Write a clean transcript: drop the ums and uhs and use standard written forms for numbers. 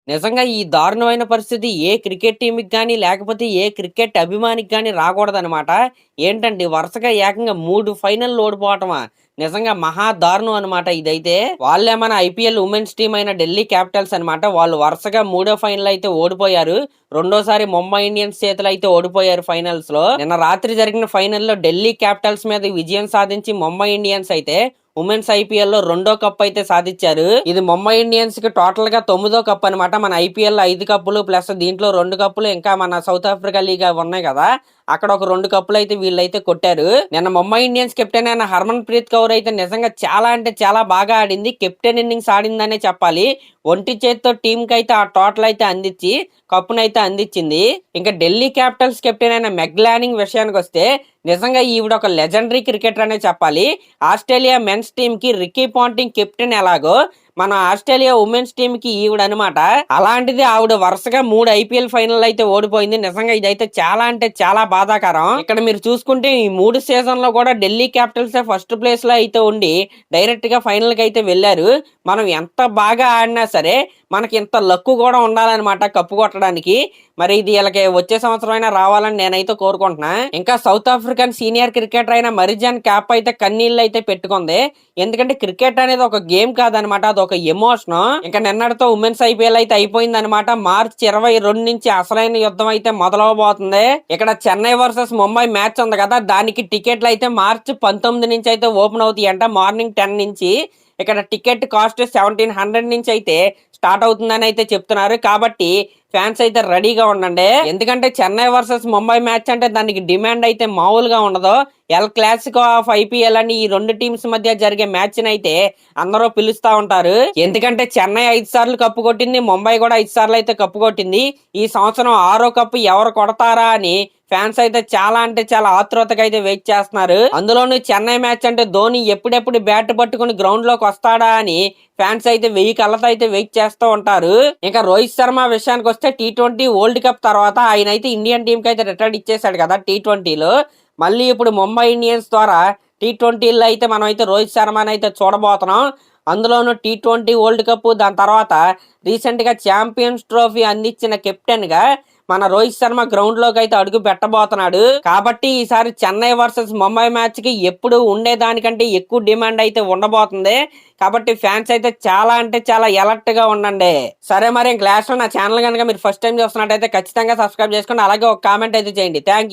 నిజంగా ఈ దారుణమైన పరిస్థితి ఏ క్రికెట్ టీమ్‌కి గాని, లేకపోతే ఏ క్రికెట్ అభిమానికి గాని రాకూడదనమాట. ఏంటండి వరుసగా ఏకంగా 3 ఫైనల్‌లు ఓడిపోవటమా? నిజంగా మహా దారుణం అనమాట ఇదైతే. వాళ్ళేమన్నా ఐపీఎల్ ఉమెన్స్ టీమ్ అయిన ఢిల్లీ క్యాపిటల్స్ అనమాట. వాళ్ళు వరుసగా మూడో ఫైనల్ అయితే ఓడిపోయారు. రెండోసారి ముంబై ఇండియన్స్ చేతిలో అయితే ఓడిపోయారు ఫైనల్స్‌లో. నిన్న రాత్రి జరిగిన ఫైనల్‌లో ఢిల్లీ క్యాపిటల్స్ మీద విజయం సాధించి ముంబై ఇండియన్స్ అయితే ఉమెన్స్ ఐపీఎల్ లో రెండో కప్ అయితే సాధించారు. ఇది ముంబై ఇండియన్స్ కి టోటల్ గా 9వ కప్ అనమాట. మన ఐపీఎల్ 5 కప్పులు ప్లస్ దీంట్లో 2 కప్పులు ఇంకా మన సౌత్ ఆఫ్రికా లీగ్ ఉన్నాయి కదా, అక్కడ ఒక 2 కప్పులు అయితే వీళ్ళైతే కొట్టారు. నిన్న ముంబై ఇండియన్స్ కెప్టెన్ అయిన హర్మన్ ప్రీత్ కౌర్ అయితే నిజంగా చాలా అంటే చాలా బాగా ఆడింది. కెప్టెన్ ఇన్నింగ్స్ ఆడిందనే చెప్పాలి. ఒంటి చేతితో టీం కి అయితే ఆ టోటల్ అయితే అందించి కప్పునైతే అందించింది. ఇంకా ఢిల్లీ క్యాపిటల్స్ కెప్టెన్ అయిన మెగ్లానింగ్ విషయానికి వస్తే నిజంగా ఈవిడ ఒక లెజెండరీ క్రికెటర్ అనే చెప్పాలి. ఆస్ట్రేలియా మెన్స్ టీమ్ కి రిక్కీ పాంటింగ్ కెప్టెన్ ఎలాగో మన ఆస్ట్రేలియా ఉమెన్స్ టీమ్ కి ఈవిడ అనమాట. అలాంటిది ఆవిడ వరుసగా 3 ఐపీఎల్ ఫైనల్ అయితే ఓడిపోయింది. నిజంగా ఇదైతే చాలా అంటే చాలా బాధాకరం. ఇక్కడ మీరు చూసుకుంటే ఈ 3 సీజన్ లో కూడా ఢిల్లీ క్యాపిటల్స్ ఫస్ట్ ప్లేస్ లో అయితే ఉండి డైరెక్ట్ గా ఫైనల్ కి అయితే వెళ్లారు. మనం ఎంత బాగా ఆడినా సరే మనకి ఇంత లక్కు కూడా ఉండాలన్నమాట కప్పు కొట్టడానికి. మరి ఇది వీళ్ళకి వచ్చే సంవత్సరం అయినా రావాలని నేనైతే కోరుకుంటున్నా. ఇంకా సౌత్ ఆఫ్రికన్ సీనియర్ క్రికెటర్ అయిన మరిజాన్ క్యాప్ అయితే కన్నీళ్ళు అయితే పెట్టుకుంది. ఎందుకంటే క్రికెట్ అనేది ఒక గేమ్ కాదనమాట, అది ఒక ఎమోషన్. ఇంకా నిన్నటితో ఉమెన్స్ ఐపీఎల్ అయితే అయిపోయింది అనమాట. మార్చి 22 నుంచి అసలైన యుద్ధం అయితే మొదలవబోతుంది. ఇక్కడ చెన్నై వర్సెస్ ముంబై మ్యాచ్ ఉంది కదా, దానికి టికెట్లు అయితే మార్చి 19 నుంచి అయితే ఓపెన్ అవుతాయి అంట. మార్నింగ్ 10 నుంచి ఇక్కడ టికెట్ కాస్ట్ 1700 నుంచి అయితే స్టార్ట్ అవుతుందని అయితే చెప్తున్నారు. కాబట్టి ఫ్యాన్స్ అయితే రెడీగా ఉండండి. ఎందుకంటే చెన్నై వర్సెస్ ముంబై మ్యాచ్ అంటే దానికి డిమాండ్ అయితే మామూలుగా ఉండదు. ఎల్ క్లాసికో ఆఫ్ ఐపీఎల్ అని ఈ రెండు టీమ్స్ మధ్య జరిగే మ్యాచ్ అయితే అందరూ పిలుస్తా ఉంటారు. ఎందుకంటే చెన్నై 5 సార్లు కప్పు కొట్టింది, ముంబై కూడా 5 సార్లు అయితే కప్పు కొట్టింది. ఈ సంవత్సరం 6వ కప్పు ఎవరు కొడతారా అని ఫ్యాన్స్ అయితే చాలా అంటే చాలా ఆతృతగా అయితే వెయిట్ చేస్తున్నారు. అందులోనూ చెన్నై మ్యాచ్ అంటే ధోని ఎప్పుడెప్పుడు బ్యాట్ పట్టుకుని గ్రౌండ్ లోకి వస్తాడా అని ఫ్యాన్స్ అయితే 1000 కళ్ళతో అయితే వెయిట్ చేస్తూ ఉంటారు. ఇంకా రోహిత్ శర్మ విషయానికి వస్తే T20 వరల్డ్ కప్ తర్వాత ఆయన అయితే ఇండియన్ టీం కి అయితే రిటైర్డ్ ఇచ్చేసాడు కదా T20లో. మళ్ళీ ఇప్పుడు ముంబై ఇండియన్స్ ద్వారా T20లో అయితే మనం అయితే రోహిత్ శర్మని అయితే చూడబోతున్నాం. అందులోనూ T20 వరల్డ్ కప్, దాని తర్వాత రీసెంట్ గా ఛాంపియన్స్ ట్రోఫీ అందించిన కెప్టెన్ గా మన రోహిత్ శర్మ గ్రౌండ్ లోకి అయితే అడుగు పెట్టబోతున్నాడు. కాబట్టి ఈసారి చెన్నై వర్సెస్ ముంబై మ్యాచ్ కి ఎప్పుడు ఉండేదానికంటే ఎక్కువ డిమాండ్ అయితే ఉండబోతుంది. కాబట్టి ఫ్యాన్స్ అయితే చాలా అంటే చాలా అలర్ట్ గా ఉండండి. సరే మరి ఇంక లాస్ట్ లో నా ఛానల్ కనుక మీరు ఫస్ట్ టైం చూస్తున్నట్టయితే ఖచ్చితంగా సబ్స్క్రైబ్ చేసుకోండి. అలాగే ఒక కామెంట్ అయితే చేయండి. Thank you.